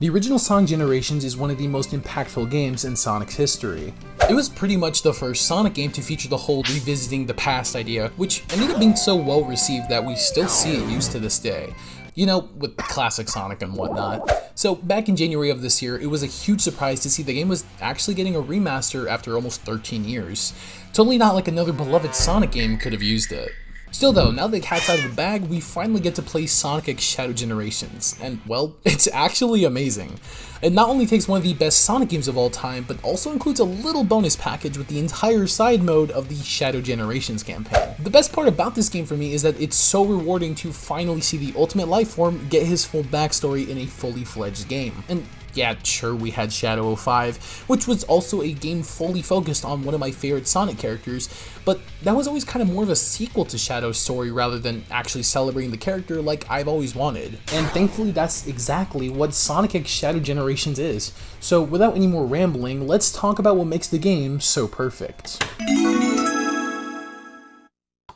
The original Sonic Generations is one of the most impactful games in Sonic's history. It was pretty much the first Sonic game to feature the whole revisiting the past idea, which ended up being so well received that we still see it used to this day. You know, with classic Sonic and whatnot. So back in January of this year, it was a huge surprise to see the game was actually getting a remaster after almost 13 years. Totally not like another beloved Sonic game could have used it. Still though, now that the cat's out of the bag, we finally get to play Sonic X Shadow Generations, and well, it's actually amazing. It not only takes one of the best Sonic games of all time, but also includes a little bonus package with the entire side mode of the Shadow Generations campaign. The best part about this game for me is that it's so rewarding to finally see the Ultimate Lifeform get his full backstory in a fully fledged game. And yeah, sure, we had Shadow 05, which was also a game fully focused on one of my favorite Sonic characters, but that was always kind of more of a sequel to Shadow's story rather than actually celebrating the character like I've always wanted. And thankfully that's exactly what Sonic X Shadow Generations is. So without any more rambling, let's talk about what makes the game so perfect.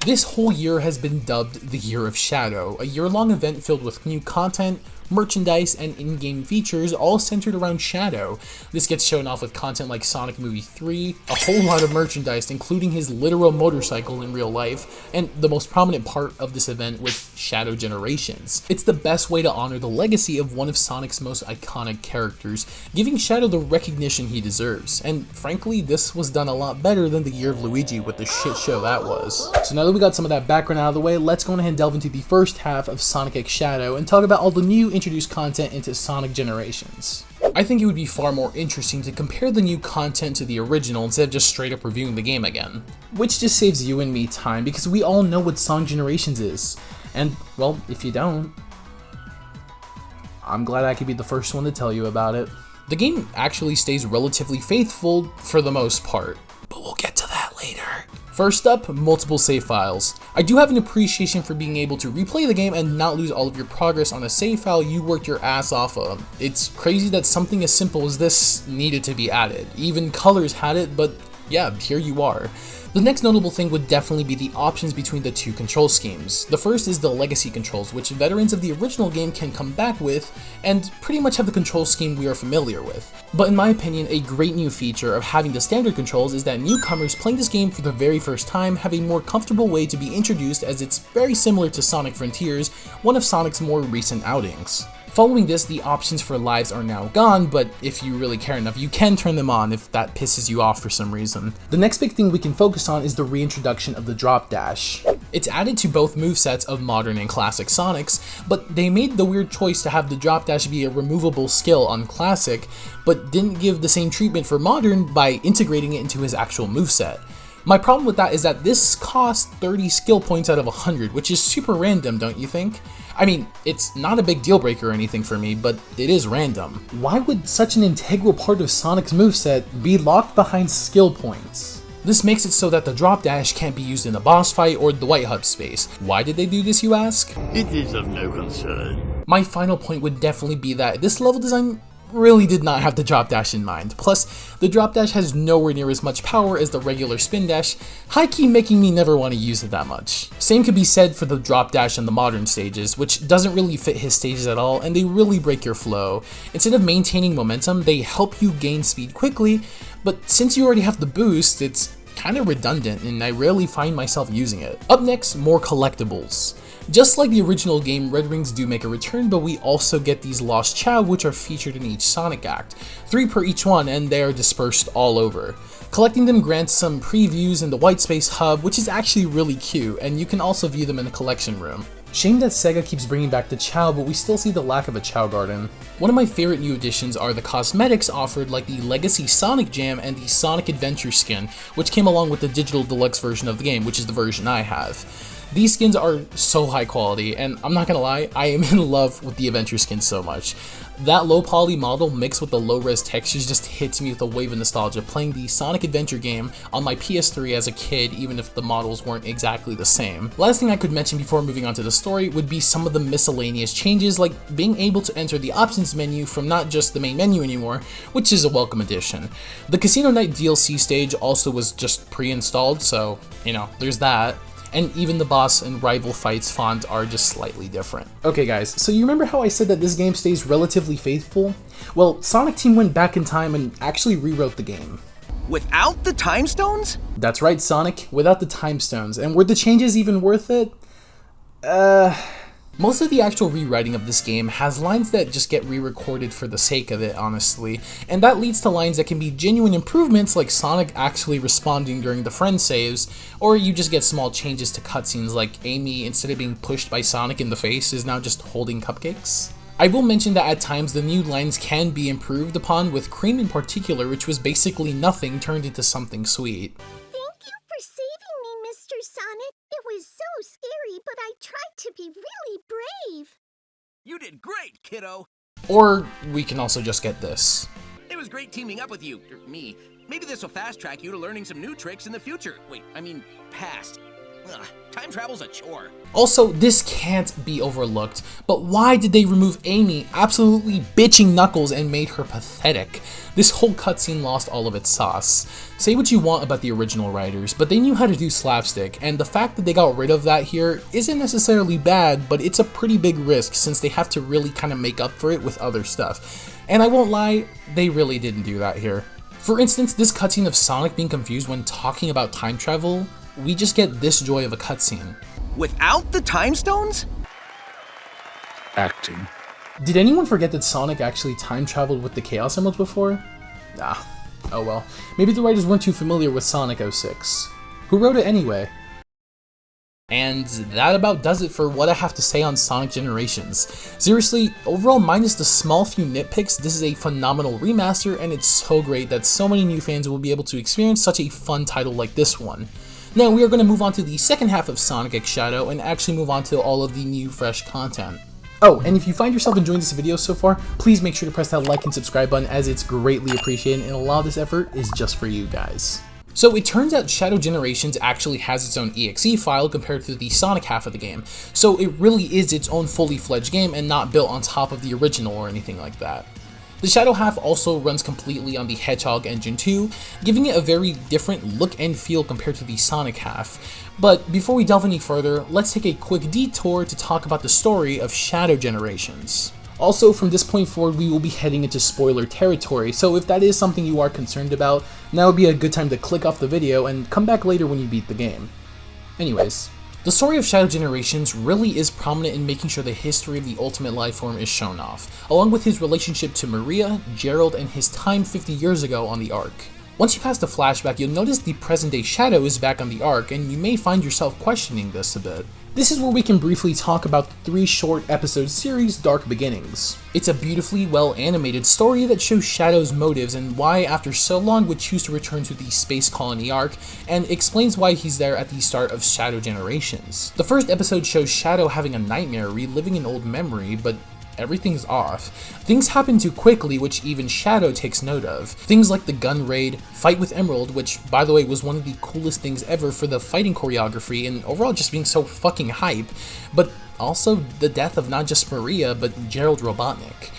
This whole year has been dubbed the Year of Shadow, a year-long event filled with new content, merchandise, and in-game features all centered around Shadow. This gets shown off with content like Sonic Movie 3, a whole lot of merchandise including his literal motorcycle in real life, and the most prominent part of this event with Shadow Generations. It's the best way to honor the legacy of one of Sonic's most iconic characters, giving Shadow the recognition he deserves, and frankly this was done a lot better than the Year of Luigi with the shit show that was. So now that we got some of that background out of the way, let's go ahead and delve into the first half of Sonic X Shadow and talk about all the new introduced content into Sonic Generations. I think it would be far more interesting to compare the new content to the original instead of just straight up reviewing the game again. Which just saves you and me time because we all know what Sonic Generations is. And, well, if you don't, I'm glad I could be the first one to tell you about it. The game actually stays relatively faithful for the most part, but we'll get to that later. First up, multiple save files. I do have an appreciation for being able to replay the game and not lose all of your progress on a save file you worked your ass off of. It's crazy that something as simple as this needed to be added. Even Colors had it, but yeah, here you are. The next notable thing would definitely be the options between the two control schemes. The first is the legacy controls, which veterans of the original game can come back with and pretty much have the control scheme we are familiar with. But in my opinion, a great new feature of having the standard controls is that newcomers playing this game for the very first time have a more comfortable way to be introduced, as it's very similar to Sonic Frontiers, one of Sonic's more recent outings. Following this, the options for lives are now gone, but if you really care enough, you can turn them on if that pisses you off for some reason. The next big thing we can focus on is the reintroduction of the drop dash. It's added to both movesets of modern and classic Sonics, but they made the weird choice to have the drop dash be a removable skill on classic, but didn't give the same treatment for modern by integrating it into his actual moveset. My problem with that is that this costs 30 skill points out of 100, which is super random, don't you think? I mean, it's not a big deal breaker or anything for me, but it is random. Why would such an integral part of Sonic's moveset be locked behind skill points? This makes it so that the drop dash can't be used in a boss fight or the White Hut space. Why did they do this, you ask? It is of no concern. My final point would definitely be that this level design really did not have the drop dash in mind. Plus, the drop dash has nowhere near as much power as the regular spin dash, high-key making me never want to use it that much. Same could be said for the drop dash in the modern stages, which doesn't really fit his stages at all, and they really break your flow. Instead of maintaining momentum, they help you gain speed quickly, but since you already have the boost, it's kind of redundant and I rarely find myself using it. Up next, more collectibles. Just like the original game, Red Rings do make a return, but we also get these Lost Chow, which are featured in each Sonic Act. 3 per each one, and they are dispersed all over. Collecting them grants some previews in the White Space Hub, which is actually really cute, and you can also view them in the collection room. Shame that Sega keeps bringing back the Chow, but we still see the lack of a Chow Garden. One of my favorite new additions are the cosmetics offered, like the Legacy Sonic Jam and the Sonic Adventure skin, which came along with the digital deluxe version of the game, which is the version I have. These skins are so high quality, and I'm not gonna lie, I am in love with the Adventure skin so much. That low poly model mixed with the low res textures just hits me with a wave of nostalgia playing the Sonic Adventure game on my PS3 as a kid, even if the models weren't exactly the same. Last thing I could mention before moving on to the story would be some of the miscellaneous changes, like being able to enter the options menu from not just the main menu anymore, which is a welcome addition. The Casino Night DLC stage also was just pre-installed, so, you know, there's that. and even the boss and rival fights font are just slightly different. Okay guys, so you remember how I said that this game stays relatively faithful? Well, Sonic Team went back in time and actually rewrote the game. Without the time stones? That's right, Sonic, without the time stones. And were the changes even worth it? Most of the actual rewriting of this game has lines that just get re-recorded for the sake of it, honestly, and that leads to lines that can be genuine improvements like Sonic actually responding during the friend saves, or you just get small changes to cutscenes like Amy, instead of being pushed by Sonic in the face, is now just holding cupcakes. I will mention that at times the new lines can be improved upon, with Cream in particular, which was basically nothing turned into something sweet. Thank you for saving me, Mr. Sonic. It was so scary, but I tried to be really brave. You did great, kiddo. Or we can also just get this. It was great teaming up with you, or me. Maybe this will fast track you to learning some new tricks in the future. Wait, I mean, past. Ugh, time travel's a chore. Also, this can't be overlooked, but why did they remove Amy absolutely bitching Knuckles and made her pathetic? This whole cutscene lost all of its sauce. Say what you want about the original writers, but they knew how to do slapstick, and the fact that they got rid of that here isn't necessarily bad, but it's a pretty big risk since they have to really kind of make up for it with other stuff. And I won't lie, they really didn't do that here. For instance, this cutscene of Sonic being confused when talking about time travel, we just get this joy of a cutscene. Without the time stones? Acting. Did anyone forget that Sonic actually time traveled with the Chaos Emeralds before? Oh well. Maybe the writers weren't too familiar with Sonic 06. Who wrote it anyway? And that about does it for what I have to say on Sonic Generations. Seriously, overall minus the small few nitpicks, this is a phenomenal remaster, and it's so great that so many new fans will be able to experience such a fun title like this one. Now we are going to move on to the second half of Sonic X Shadow and actually move on to all of the new fresh content. Oh, and if you find yourself enjoying this video so far, please make sure to press that like and subscribe button, as it's greatly appreciated and a lot of this effort is just for you guys. So it turns out Shadow Generations actually has its own exe file compared to the Sonic half of the game, so it really is its own fully fledged game and not built on top of the original or anything like that. The Shadow half also runs completely on the Hedgehog engine too, giving it a very different look and feel compared to the Sonic half. But before we delve any further, let's take a quick detour to talk about the story of Shadow Generations. Also, from this point forward, we will be heading into spoiler territory, so if that is something you are concerned about, now would be a good time to click off the video and come back later when you beat the game. Anyways, the story of Shadow Generations really is prominent in making sure the history of the Ultimate Lifeform is shown off, along with his relationship to Maria, Gerald, and his time 50 years ago on the Ark. Once you pass the flashback, you'll notice the present-day Shadow is back on the Ark, and you may find yourself questioning this a bit. This is where we can briefly talk about the 3 short episode series Dark Beginnings. It's a beautifully well animated story that shows Shadow's motives and why after so long would choose to return to the space colony Ark, and explains why he's there at the start of Shadow Generations. The first episode shows Shadow having a nightmare reliving an old memory, but everything's off. Things happen too quickly, which even Shadow takes note of. Things like the gun raid, fight with Emerald, which by the way was one of the coolest things ever for the fighting choreography and overall just being so fucking hype, but also the death of not just Maria, but Gerald Robotnik.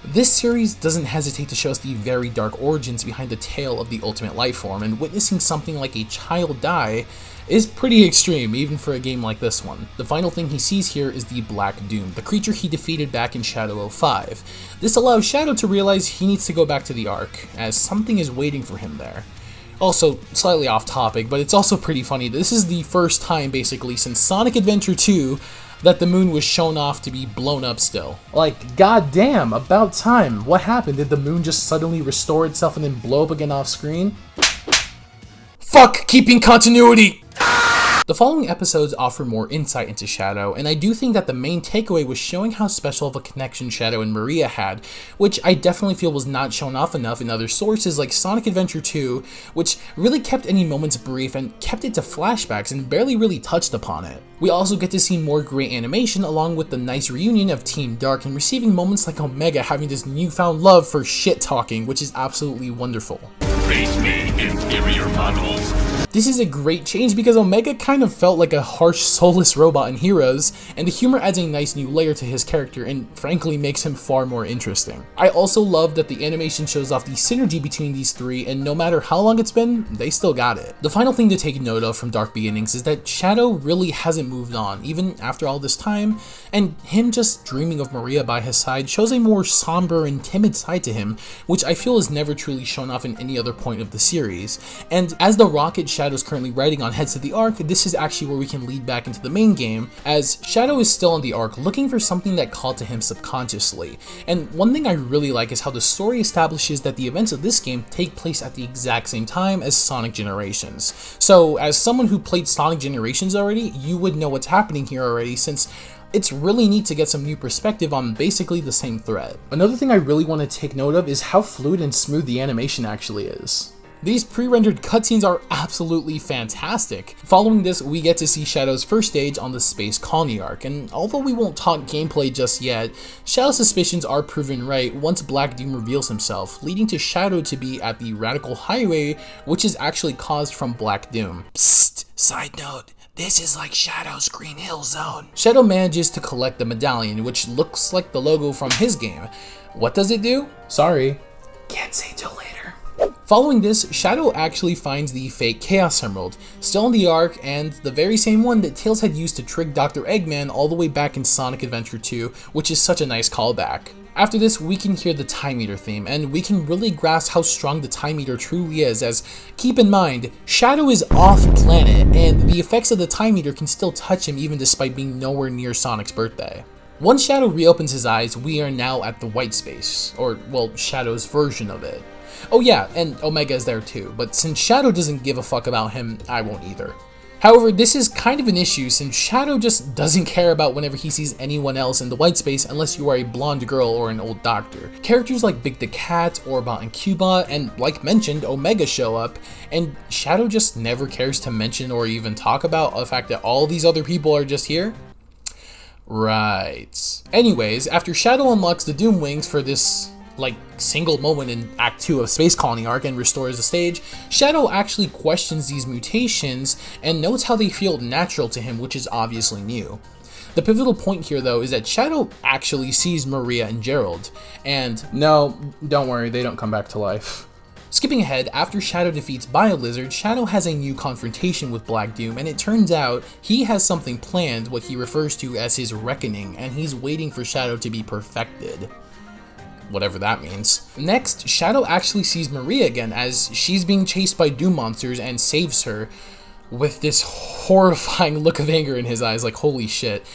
This series doesn't hesitate to show us the very dark origins behind the tale of the Ultimate Lifeform, and witnessing something like a child die is pretty extreme, even for a game like this one. The final thing he sees here is the Black Doom, the creature he defeated back in Shadow 05. This allows Shadow to realize he needs to go back to the Ark, as something is waiting for him there. Also, slightly off topic, but it's also pretty funny, this is the first time basically since Sonic Adventure 2 that the moon was shown off to be blown up still. Like, goddamn, about time. What happened? Did the moon just suddenly restore itself and then blow up again off screen? Fuck keeping continuity! The following episodes offer more insight into Shadow, and I do think that the main takeaway was showing how special of a connection Shadow and Maria had, which I definitely feel was not shown off enough in other sources like Sonic Adventure 2, which really kept any moments brief and kept it to flashbacks and barely really touched upon it. We also get to see more great animation along with the nice reunion of Team Dark and receiving moments like Omega having this newfound love for shit talking, which is absolutely wonderful. Face me, inferior models. This is a great change because Omega kind of felt like a harsh, soulless robot in Heroes, and the humor adds a nice new layer to his character and frankly makes him far more interesting. I also love that the animation shows off the synergy between these three, and no matter how long it's been, they still got it. The final thing to take note of from Dark Beginnings is that Shadow really hasn't moved on, even after all this time, and him just dreaming of Maria by his side shows a more somber and timid side to him, which I feel is never truly shown off in any other point of the series. And as the rocket Shadow's currently riding on heads to the Ark, this is actually where we can lead back into the main game, as Shadow is still on the Ark looking for something that called to him subconsciously. And one thing I really like is how the story establishes that the events of this game take place at the exact same time as Sonic Generations. So as someone who played Sonic Generations already, you would know what's happening here already, since it's really neat to get some new perspective on basically the same thread. Another thing I really want to take note of is how fluid and smooth the animation actually is. These pre-rendered cutscenes are absolutely fantastic. Following this, we get to see Shadow's first stage on the Space Colony Arc, and although we won't talk gameplay just yet, Shadow's suspicions are proven right once Black Doom reveals himself, leading to Shadow to be at the Radical Highway, which is actually caused from Black Doom. Psst, side note. This is like Shadow's Green Hill Zone. Shadow manages to collect the medallion, which looks like the logo from his game. What does it do? Sorry, can't say till later. Following this, Shadow actually finds the fake Chaos Emerald, still on the Ark, and the very same one that Tails had used to trick Dr. Eggman all the way back in Sonic Adventure 2, which is such a nice callback. After this, we can hear the Time Eater theme, and we can really grasp how strong the Time Eater truly is, as, keep in mind, Shadow is off-planet, and the effects of the Time Eater can still touch him even despite being nowhere near Sonic's birthday. Once Shadow reopens his eyes, we are now at the White Space, or, well, Shadow's version of it. Oh yeah, and Omega is there too, but since Shadow doesn't give a fuck about him, I won't either. However, this is kind of an issue since Shadow just doesn't care about whenever he sees anyone else in the white space unless you are a blonde girl or an old doctor. Characters like Big the Cat, Orbot, and Cubot, and like mentioned, Omega show up, and Shadow just never cares to mention or even talk about the fact that all these other people are just here? Right. Anyways, after Shadow unlocks the Doom Wings for this single moment in Act 2 of Space Colony Arc and restores the stage, Shadow actually questions these mutations and notes how they feel natural to him, which is obviously new. The pivotal point here though is that Shadow actually sees Maria and Gerald, and no, don't worry, they don't come back to life. Skipping ahead, after Shadow defeats BioLizard, Shadow has a new confrontation with Black Doom, and it turns out he has something planned, what he refers to as his reckoning, and he's waiting for Shadow to be perfected. Whatever that means. Next, Shadow actually sees Maria again as she's being chased by Doom monsters and saves her with this horrifying look of anger in his eyes, like holy shit.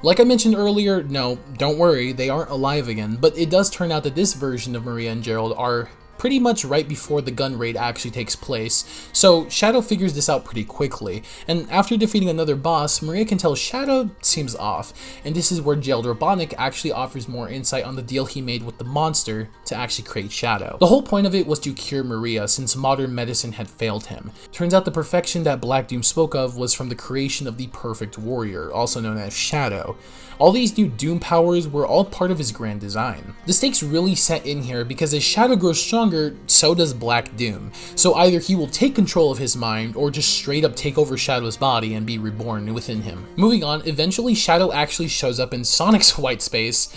Like I mentioned earlier, no, don't worry, they aren't alive again, but it does turn out that this version of Maria and Gerald are pretty much right before the gun raid actually takes place, so Shadow figures this out pretty quickly, and after defeating another boss, Maria can tell Shadow seems off, and this is where Jailed Robotnik actually offers more insight on the deal he made with the monster to actually create Shadow. The whole point of it was to cure Maria since modern medicine had failed him. Turns out the perfection that Black Doom spoke of was from the creation of the perfect warrior, also known as Shadow. All these new Doom powers were all part of his grand design. The stakes really set in here because as Shadow grows stronger, so does Black Doom. So either he will take control of his mind or just straight up take over Shadow's body and be reborn within him. Moving on, eventually Shadow actually shows up in Sonic's white space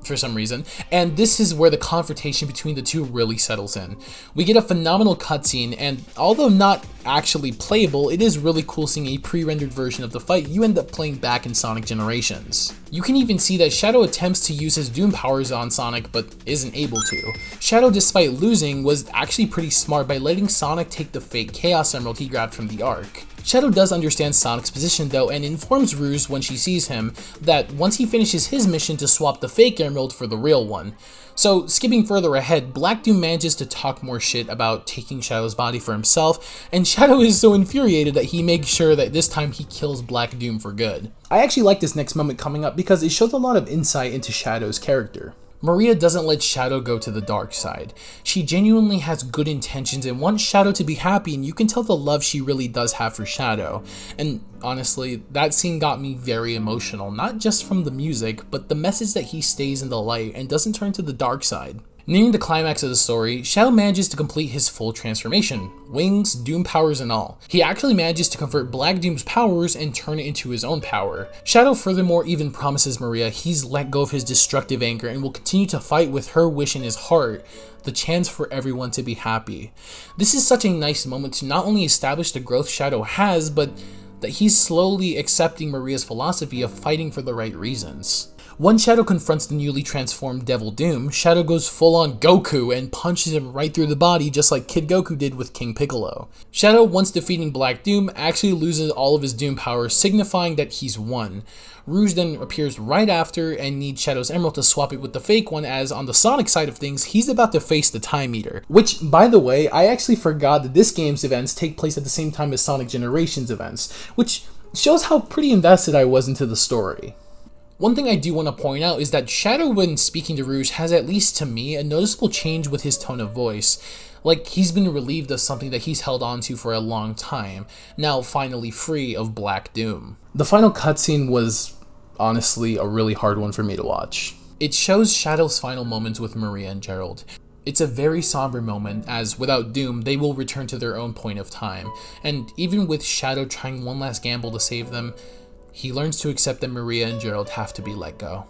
for some reason, and this is where the confrontation between the two really settles in. We get a phenomenal cutscene, and although not actually playable, it is really cool seeing a pre-rendered version of the fight you end up playing back in Sonic Generations. You can even see that Shadow attempts to use his Doom powers on Sonic, but isn't able to. Shadow, despite losing, was actually pretty smart by letting Sonic take the fake Chaos Emerald he grabbed from the Ark. Shadow does understand Sonic's position though, and informs Ruse when she sees him that once he finishes his mission to swap the fake emerald for the real one. So skipping further ahead, Black Doom manages to talk more shit about taking Shadow's body for himself, and Shadow is so infuriated that he makes sure that this time he kills Black Doom for good. I actually like this next moment coming up because it shows a lot of insight into Shadow's character. Maria doesn't let Shadow go to the dark side. She genuinely has good intentions and wants Shadow to be happy, and you can tell the love she really does have for Shadow. And honestly, that scene got me very emotional, not just from the music, but the message that he stays in the light and doesn't turn to the dark side. Nearing the climax of the story, Shadow manages to complete his full transformation, wings, Doom powers and all. He actually manages to convert Black Doom's powers and turn it into his own power. Shadow furthermore even promises Maria he's let go of his destructive anger and will continue to fight with her wish in his heart, the chance for everyone to be happy. This is such a nice moment to not only establish the growth Shadow has, but that he's slowly accepting Maria's philosophy of fighting for the right reasons. Once Shadow confronts the newly transformed Devil Doom, Shadow goes full on Goku and punches him right through the body just like Kid Goku did with King Piccolo. Shadow, once defeating Black Doom, actually loses all of his Doom powers, signifying that he's won. Rouge then appears right after and needs Shadow's emerald to swap it with the fake one, as on the Sonic side of things, he's about to face the Time Eater. Which, by the way, I actually forgot that this game's events take place at the same time as Sonic Generations events, which shows how pretty invested I was into the story. One thing I do want to point out is that Shadow, when speaking to Rouge, has, at least to me, a noticeable change with his tone of voice. Like he's been relieved of something that he's held on to for a long time, now finally free of Black Doom. The final cutscene was honestly a really hard one for me to watch. It shows Shadow's final moments with Maria and Gerald. It's a very somber moment, as without Doom, they will return to their own point of time, and even with Shadow trying one last gamble to save them, he learns to accept that Maria and Gerald have to be let go.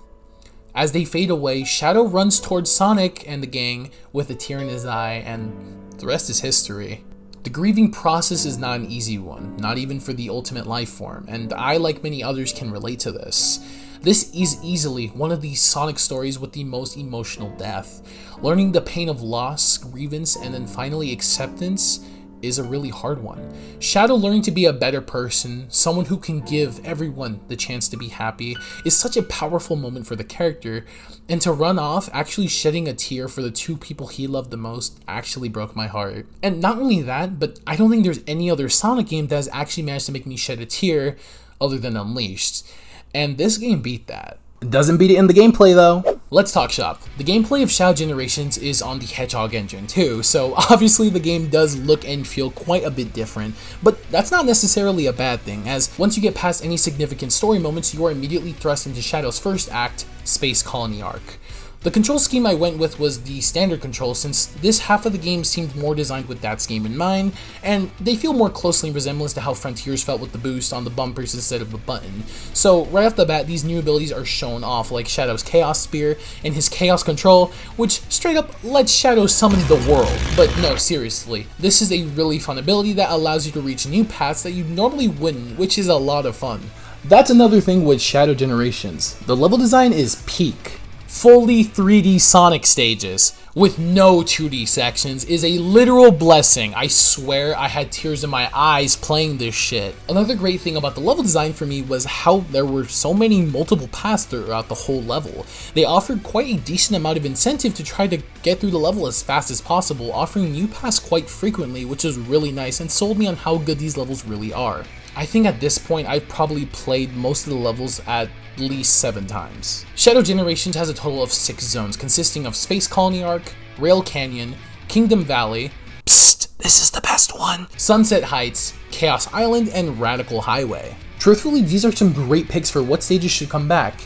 As they fade away, Shadow runs towards Sonic and the gang with a tear in his eye, and the rest is history. The grieving process is not an easy one, not even for the ultimate life form, and I, like many others, can relate to this. This is easily one of these Sonic stories with the most emotional depth. Learning the pain of loss, grievance, and then finally acceptance is a really hard one. Shadow learning to be a better person, someone who can give everyone the chance to be happy, is such a powerful moment for the character, and to run off actually shedding a tear for the two people he loved the most actually broke my heart. And not only that, but I don't think there's any other Sonic game that has actually managed to make me shed a tear other than Unleashed, and this game beat that. It doesn't beat it in the gameplay though. Let's talk shop. The gameplay of Shadow Generations is on the Hedgehog engine too, so obviously the game does look and feel quite a bit different, but that's not necessarily a bad thing, as once you get past any significant story moments, you are immediately thrust into Shadow's first act, Space Colony Arc. The control scheme I went with was the standard control, since this half of the game seemed more designed with that scheme in mind, and they feel more closely in resemblance to how Frontiers felt with the boost on the bumpers instead of a button. So right off the bat, these new abilities are shown off, like Shadow's Chaos Spear and his Chaos Control, which straight up lets Shadow summon the world. But no, seriously, this is a really fun ability that allows you to reach new paths that you normally wouldn't, which is a lot of fun. That's another thing with Shadow Generations. The level design is peak. Fully 3D Sonic stages with no 2D sections is a literal blessing. I swear I had tears in my eyes playing this shit. Another great thing about the level design for me was how there were so many multiple paths throughout the whole level. They offered quite a decent amount of incentive to try to get through the level as fast as possible, offering new paths quite frequently, which was really nice and sold me on how good these levels really are. I think at this point I've probably played most of the levels at least 7 times. Shadow Generations has a total of 6 zones consisting of Space Colony Arc, Rail Canyon, Kingdom Valley, psst, this is the best one, Sunset Heights, Chaos Island, and Radical Highway. Truthfully, these are some great picks for what stages should come back.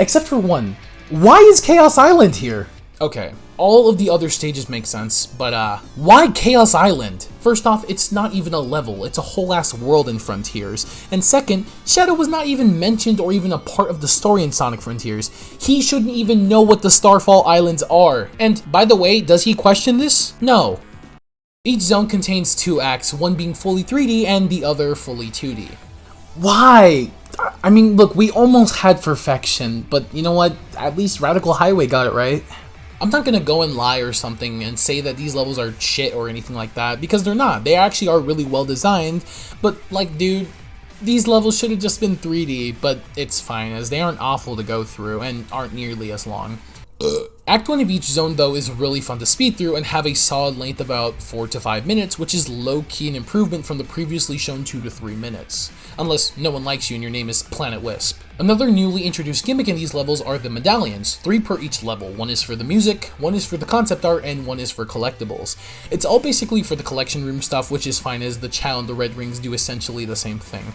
Except for one. Why is Chaos Island here? Okay, all of the other stages make sense, but why Chaos Island? First off, it's not even a level, it's a whole ass world in Frontiers. And second, Shadow was not even mentioned or even a part of the story in Sonic Frontiers. He shouldn't even know what the Starfall Islands are. And by the way, does he question this? No. Each zone contains 2 acts, one being fully 3D and the other fully 2D. Why? I mean, look, we almost had perfection, but you know what? At least Radical Highway got it right. I'm not gonna go and lie or something and say that these levels are shit or anything like that, because they're not. They actually are really well designed, but like, dude, these levels should have just been 3D, but it's fine, as they aren't awful to go through and aren't nearly as long. Act 1 of each zone though is really fun to speed through and have a solid length of about 4 to 5 minutes, which is low-key an improvement from the previously shown 2 to 3 minutes. Unless no one likes you and your name is Planet Wisp. Another newly introduced gimmick in these levels are the medallions, 3 per each level. One is for the music, one is for the concept art, and one is for collectibles. It's all basically for the collection room stuff, which is fine, as the Chow and the Red Rings do essentially the same thing.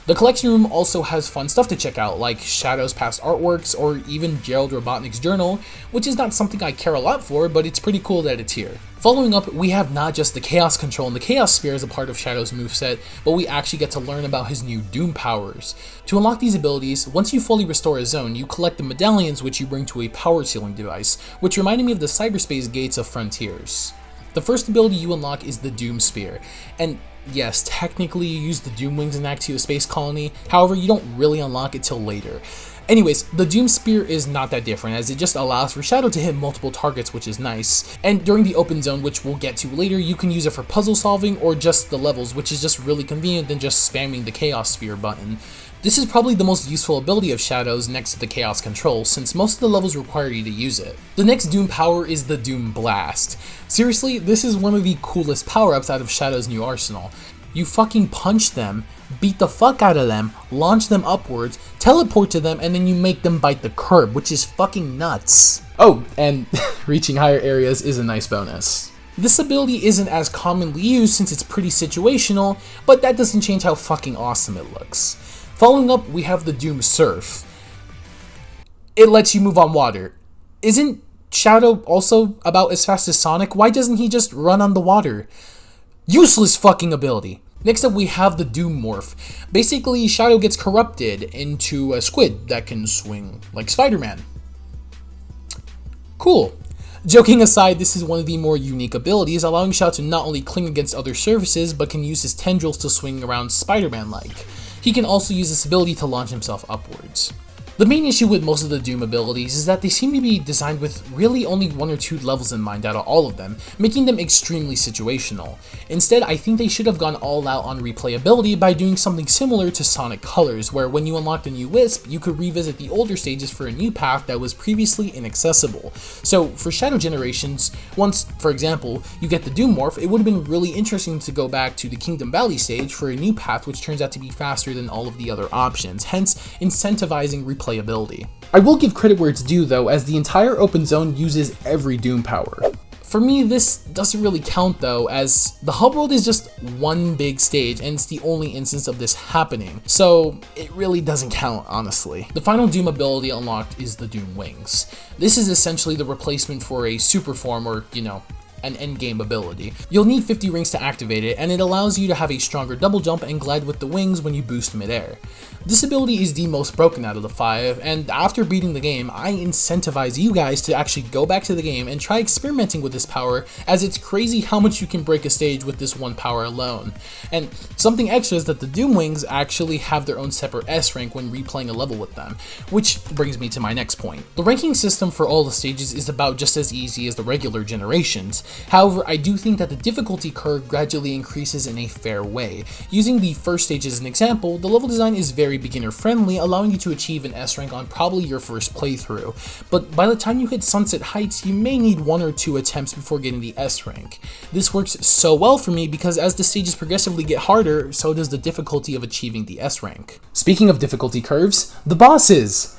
The collection room also has fun stuff to check out, like Shadow's past artworks or even Gerald Robotnik's journal, which is not something I care a lot for, but it's pretty cool that it's here. Following up, we have not just the Chaos Control and the Chaos Spear as a part of Shadow's moveset, but we actually get to learn about his new Doom powers. To unlock these abilities, once you fully restore a zone, you collect the medallions which you bring to a power sealing device, which reminded me of the cyberspace gates of Frontiers. The first ability you unlock is the Doom Spear, and yes, technically you use the Doom Wings in Act 2 of Space Colony, however you don't really unlock it till later. Anyways, the Doom Spear is not that different, as it just allows for Shadow to hit multiple targets, which is nice. And during the open zone, which we'll get to later, you can use it for puzzle solving or just the levels, which is just really convenient than just spamming the Chaos Spear button. This is probably the most useful ability of Shadow's next to the Chaos Control, since most of the levels require you to use it. The next Doom power is the Doom Blast. Seriously, this is one of the coolest power-ups out of Shadow's new arsenal. You fucking punch them, beat the fuck out of them, launch them upwards, teleport to them, and then you make them bite the curb, which is fucking nuts. Oh, and reaching higher areas is a nice bonus. This ability isn't as commonly used since it's pretty situational, but that doesn't change how fucking awesome it looks. Following up, we have the Doom Surf. It lets you move on water. Isn't Shadow also about as fast as Sonic? Why doesn't he just run on the water? Useless fucking ability. Next up, we have the Doom Morph. Basically, Shadow gets corrupted into a squid that can swing like Spider-Man. Cool. Joking aside, this is one of the more unique abilities, allowing Shadow to not only cling against other surfaces, but can use his tendrils to swing around Spider-Man-like. He can also use this ability to launch himself upwards. The main issue with most of the Doom abilities is that they seem to be designed with really only 1 or 2 levels in mind out of all of them, making them extremely situational. Instead, I think they should have gone all out on replayability by doing something similar to Sonic Colors, where when you unlocked a new Wisp, you could revisit the older stages for a new path that was previously inaccessible. So for Shadow Generations, once, for example, you get the Doom Morph, it would have been really interesting to go back to the Kingdom Valley stage for a new path which turns out to be faster than all of the other options, hence incentivizing replayability. I will give credit where it's due though, as the entire open zone uses every Doom power. For me, this doesn't really count though, as the hub world is just one big stage and it's the only instance of this happening, so it really doesn't count, honestly. The final Doom ability unlocked is the Doom Wings. This is essentially the replacement for a super form, or, you know, an endgame ability. You'll need 50 rings to activate it, and it allows you to have a stronger double jump and glide with the wings when you boost midair. This ability is the most broken out of the 5, and after beating the game, I incentivize you guys to actually go back to the game and try experimenting with this power, as it's crazy how much you can break a stage with this one power alone. And something extra is that the Doom Wings actually have their own separate S rank when replaying a level with them, which brings me to my next point. The ranking system for all the stages is about just as easy as the regular generations. However, I do think that the difficulty curve gradually increases in a fair way. Using the first stage as an example, the level design is very beginner friendly, allowing you to achieve an S rank on probably your first playthrough, but by the time you hit Sunset Heights, you may need 1 or 2 attempts before getting the S rank. This works so well for me because as the stages progressively get harder, so does the difficulty of achieving the S rank. Speaking of difficulty curves, the bosses!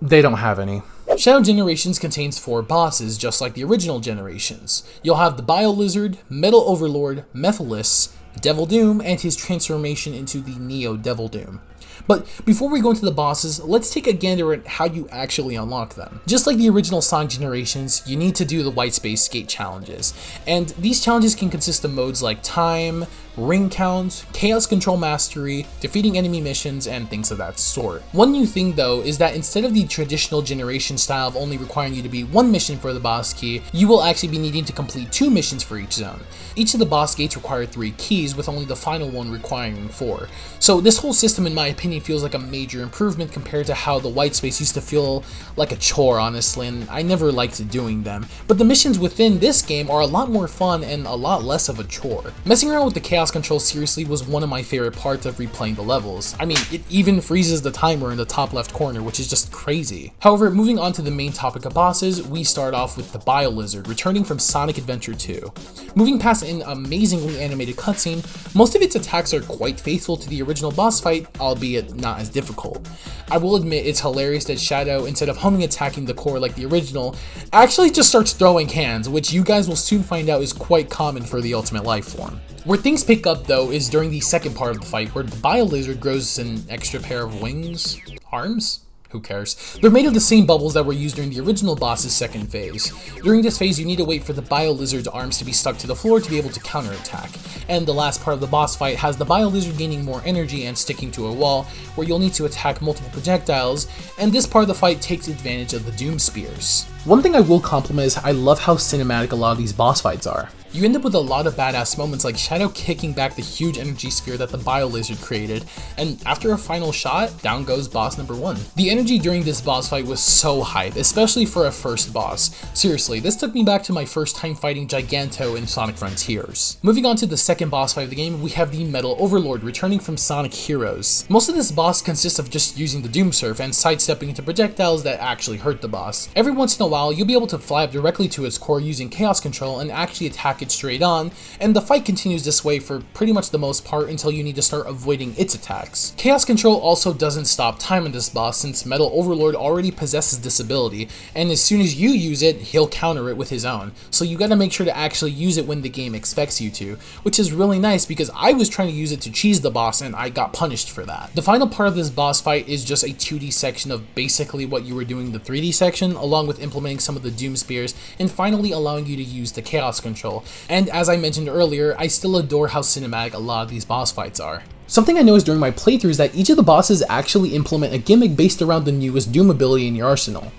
They don't have any. Shadow Generations contains 4 bosses, just like the original Generations. You'll have the Bio Lizard, Metal Overlord, Methylis, Devil Doom, and his transformation into the Neo Devil Doom. But before we go into the bosses, let's take a gander at how you actually unlock them. Just like the original Sonic Generations, you need to do the White Space Gate challenges, and these challenges can consist of modes like Time, Ring Count, Chaos Control Mastery, defeating enemy missions, and things of that sort. One new thing though is that instead of the traditional Generation style of only requiring you to be 1 mission for the boss key, you will actually be needing to complete 2 missions for each zone. Each of the boss gates require 3 keys, with only the final one requiring 4. So this whole system, in my opinion, feels like a major improvement compared to how the White Space used to feel like a chore, honestly, and I never liked doing them. But the missions within this game are a lot more fun and a lot less of a chore. Messing around with the Chaos Control seriously was one of my favorite parts of replaying the levels. I mean, it even freezes the timer in the top left corner, which is just crazy. However, moving on to the main topic of bosses, we start off with the Bio Lizard, returning from Sonic Adventure 2. Moving past an amazingly animated cutscene, most of its attacks are quite faithful to the original boss fight, albeit not as difficult. I will admit it's hilarious that Shadow, instead of homing attacking the core like the original, actually just starts throwing cans, which you guys will soon find out is quite common for the Ultimate Life form. Where things pick up though is during the second part of the fight, where the Bio-Lizard grows an extra pair of wings? Arms? Who cares? They're made of the same bubbles that were used during the original boss's second phase. During this phase, you need to wait for the Bio-Lizard's arms to be stuck to the floor to be able to counterattack. And the last part of the boss fight has the Bio-Lizard gaining more energy and sticking to a wall, where you'll need to attack multiple projectiles, and this part of the fight takes advantage of the Doom Spears. One thing I will compliment is I love how cinematic a lot of these boss fights are. You end up with a lot of badass moments like Shadow kicking back the huge energy sphere that the Bio-Lizard created, and after a final shot, down goes boss number 1. The energy during this boss fight was so hype, especially for a first boss. Seriously, this took me back to my first time fighting Giganto in Sonic Frontiers. Moving on to the second boss fight of the game, we have the Metal Overlord returning from Sonic Heroes. Most of this boss consists of just using the Doom Surf and sidestepping into projectiles that actually hurt the boss. Every once in a while, you'll be able to fly up directly to its core using Chaos Control and actually attack it straight on, and the fight continues this way for pretty much the most part until you need to start avoiding its attacks. Chaos Control also doesn't stop time on this boss since Metal Overlord already possesses this ability, and as soon as you use it, he'll counter it with his own, so you gotta make sure to actually use it when the game expects you to, which is really nice because I was trying to use it to cheese the boss and I got punished for that. The final part of this boss fight is just a 2D section of basically what you were doing in the 3D section, along with implementing some of the Doom Spears, and finally allowing you to use the Chaos Control. And as I mentioned earlier, I still adore how cinematic a lot of these boss fights are. Something I noticed during my playthrough is that each of the bosses actually implement a gimmick based around the newest Doom ability in your arsenal.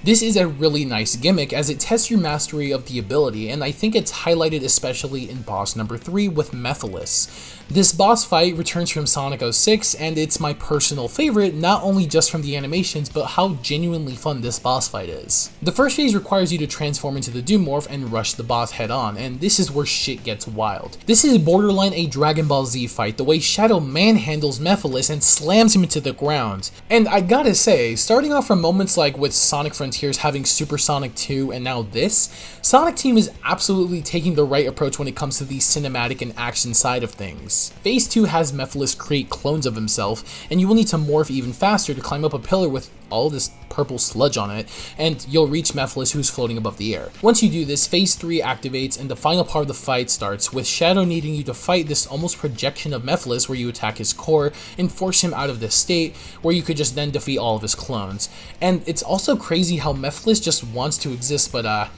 This is a really nice gimmick as it tests your mastery of the ability, and I think it's highlighted especially in boss number 3 with Mephiles. This boss fight returns from Sonic 06, and it's my personal favorite, not only just from the animations, but how genuinely fun this boss fight is. The first phase requires you to transform into the Doom Morph and rush the boss head on, and this is where shit gets wild. This is borderline a Dragon Ball Z fight, the way Shadow manhandles Mephiles and slams him into the ground. And I gotta say, starting off from moments like with Sonic Frontiers having Super Sonic 2 and now this, Sonic Team is absolutely taking the right approach when it comes to the cinematic and action side of things. Phase 2 has Mephiles create clones of himself, and you will need to morph even faster to climb up a pillar with all this purple sludge on it, and you'll reach Mephiles who's floating above the air. Once you do this, Phase 3 activates and the final part of the fight starts, with Shadow needing you to fight this almost projection of Mephiles where you attack his core and force him out of this state where you could just then defeat all of his clones. And it's also crazy how Mephiles just wants to exist, but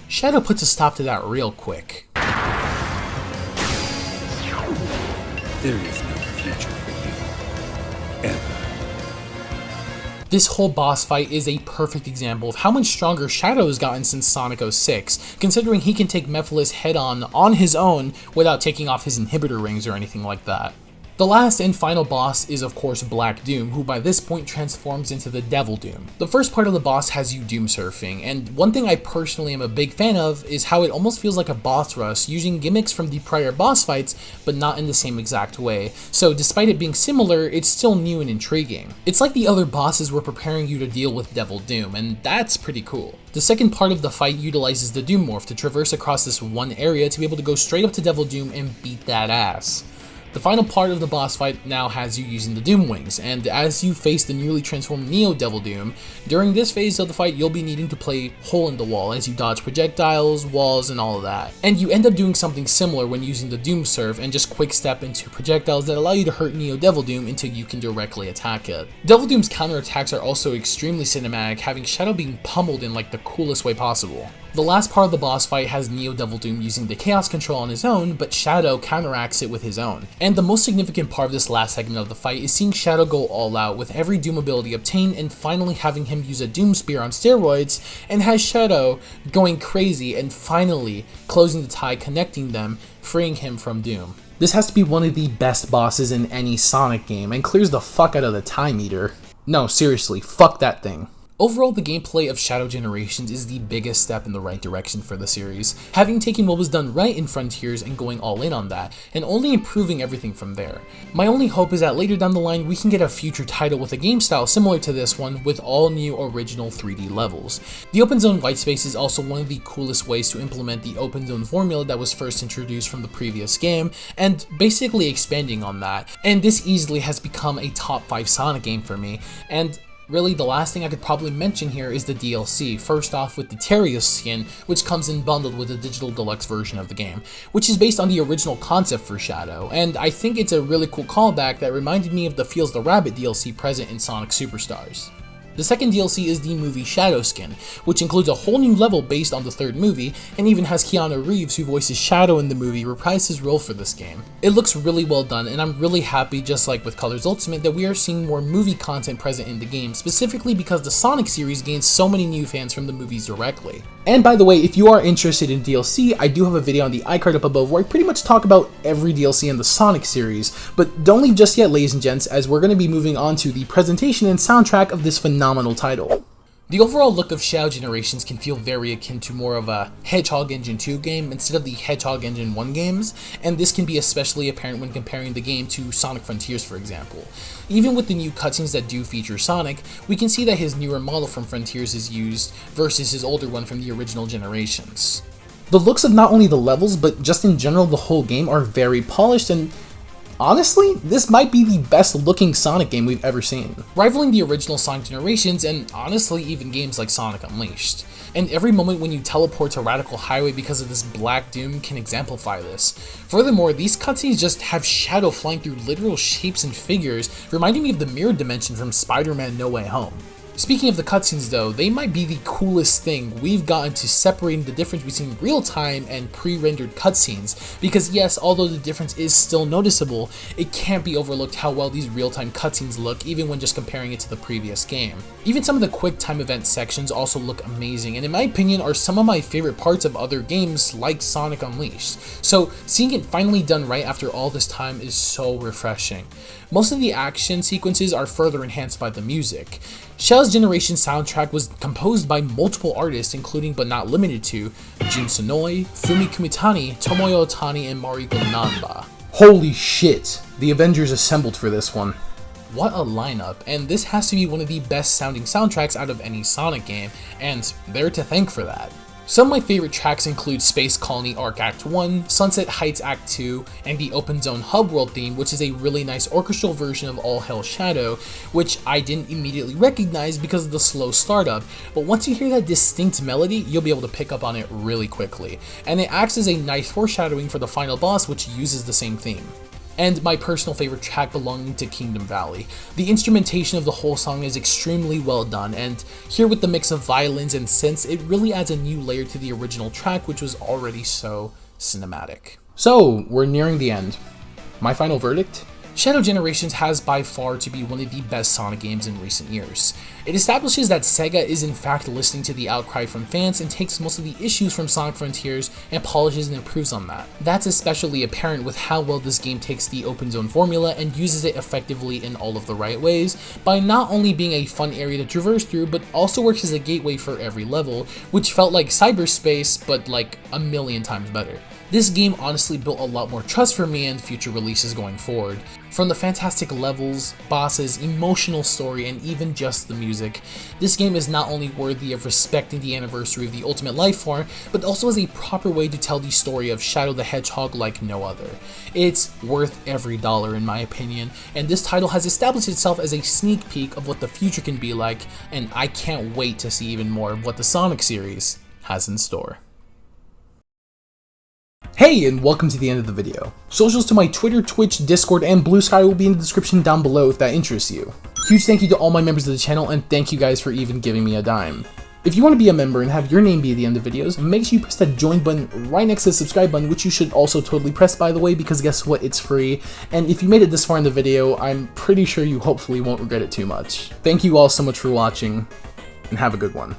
Shadow puts a stop to that real quick. There is no future for you. Ever. This whole boss fight is a perfect example of how much stronger Shadow has gotten since Sonic 06, considering he can take Mephiles head on his own without taking off his inhibitor rings or anything like that. The last and final boss is of course Black Doom, who by this point transforms into the Devil Doom. The first part of the boss has you Doom surfing, and one thing I personally am a big fan of is how it almost feels like a boss rush, using gimmicks from the prior boss fights, but not in the same exact way. So despite it being similar, it's still new and intriguing. It's like the other bosses were preparing you to deal with Devil Doom, and that's pretty cool. The second part of the fight utilizes the Doom Morph to traverse across this one area to be able to go straight up to Devil Doom and beat that ass. The final part of the boss fight now has you using the Doom Wings, and as you face the newly transformed Neo Devil Doom, during this phase of the fight you'll be needing to play hole in the wall as you dodge projectiles, walls, and all of that. And you end up doing something similar when using the Doom Surf and just quick step into projectiles that allow you to hurt Neo Devil Doom until you can directly attack it. Devil Doom's counterattacks are also extremely cinematic, having Shadow being pummeled in like the coolest way possible. The last part of the boss fight has Neo Devil Doom using the Chaos Control on his own, but Shadow counteracts it with his own. And the most significant part of this last segment of the fight is seeing Shadow go all out with every Doom ability obtained and finally having him use a Doom Spear on steroids, and has Shadow going crazy and finally closing the tie, connecting them, freeing him from Doom. This has to be one of the best bosses in any Sonic game and clears the fuck out of the time meter. No, seriously, fuck that thing. Overall, the gameplay of Shadow Generations is the biggest step in the right direction for the series, having taken what was done right in Frontiers and going all in on that, and only improving everything from there. My only hope is that later down the line we can get a future title with a game style similar to this one with all new original 3D levels. The open zone whitespace is also one of the coolest ways to implement the open zone formula that was first introduced from the previous game, and basically expanding on that, and this easily has become a top 5 Sonic game for me, and Really, the last thing I could probably mention here is the DLC, first off with the Terios skin, which comes in bundled with the digital deluxe version of the game, which is based on the original concept for Shadow, and I think it's a really cool callback that reminded me of the Feels the Rabbit DLC present in Sonic Superstars. The second DLC is the movie Shadow skin, which includes a whole new level based on the third movie, and even has Keanu Reeves, who voices Shadow in the movie, reprise his role for this game. It looks really well done, and I'm really happy, just like with Colors Ultimate, that we are seeing more movie content present in the game, specifically because the Sonic series gains so many new fans from the movies directly. And by the way, if you are interested in DLC, I do have a video on the iCard up above where I pretty much talk about every DLC in the Sonic series, but don't leave just yet, ladies and gents, as we're going to be moving on to the presentation and soundtrack of this phenomenal title. The overall look of Shadow Generations can feel very akin to more of a Hedgehog Engine 2 game instead of the Hedgehog Engine 1 games, and this can be especially apparent when comparing the game to Sonic Frontiers, for example. Even with the new cutscenes that do feature Sonic, we can see that his newer model from Frontiers is used versus his older one from the original generations. The looks of not only the levels, but just in general the whole game are very polished, and honestly, this might be the best looking Sonic game we've ever seen, rivaling the original Sonic Generations and honestly even games like Sonic Unleashed. And every moment when you teleport to Radical Highway because of this black doom can exemplify this. Furthermore, these cutscenes just have Shadow flying through literal shapes and figures, reminding me of the mirror dimension from Spider-Man No Way Home. Speaking of the cutscenes though, they might be the coolest thing we've gotten to separating the difference between real-time and pre-rendered cutscenes, because yes, although the difference is still noticeable, it can't be overlooked how well these real-time cutscenes look even when just comparing it to the previous game. Even some of the quick time event sections also look amazing, and in my opinion are some of my favorite parts of other games like Sonic Unleashed, so seeing it finally done right after all this time is so refreshing. Most of the action sequences are further enhanced by the music. Shadow's Generation soundtrack was composed by multiple artists, including but not limited to Jun Sonoi, Fumi Kumitani, Tomoyo Otani, and Mariko Namba. Holy shit, the Avengers assembled for this one. What a lineup, and this has to be one of the best sounding soundtracks out of any Sonic game, and they're to thank for that. Some of my favorite tracks include Space Colony Arc Act 1, Sunset Heights Act 2, and the Open Zone Hub World theme, which is a really nice orchestral version of All Hail Shadow, which I didn't immediately recognize because of the slow startup, but once you hear that distinct melody, you'll be able to pick up on it really quickly, and it acts as a nice foreshadowing for the final boss, which uses the same theme. And my personal favorite track belonging to Kingdom Valley. The instrumentation of the whole song is extremely well done, and here with the mix of violins and synths, it really adds a new layer to the original track, which was already so cinematic. So, we're nearing the end. My final verdict? Shadow Generations has by far to be one of the best Sonic games in recent years. It establishes that Sega is in fact listening to the outcry from fans and takes most of the issues from Sonic Frontiers and polishes and improves on that. That's especially apparent with how well this game takes the open zone formula and uses it effectively in all of the right ways, by not only being a fun area to traverse through, but also works as a gateway for every level, which felt like cyberspace, but like a million times better. This game honestly built a lot more trust for me in future releases going forward. From the fantastic levels, bosses, emotional story, and even just the music, this game is not only worthy of respecting the anniversary of the Ultimate Lifeform, but also is a proper way to tell the story of Shadow the Hedgehog like no other. It's worth every dollar in my opinion, and this title has established itself as a sneak peek of what the future can be like, and I can't wait to see even more of what the Sonic series has in store. Hey, and welcome to the end of the video. Socials to my Twitter, Twitch, Discord, and Bluesky will be in the description down below if that interests you. Huge thank you to all my members of the channel, and thank you guys for even giving me a dime. If you want to be a member and have your name be at the end of videos, make sure you press that join button right next to the subscribe button, which you should also totally press, by the way, because guess what, it's free. And if you made it this far in the video, I'm pretty sure you hopefully won't regret it too much. Thank you all so much for watching, and have a good one.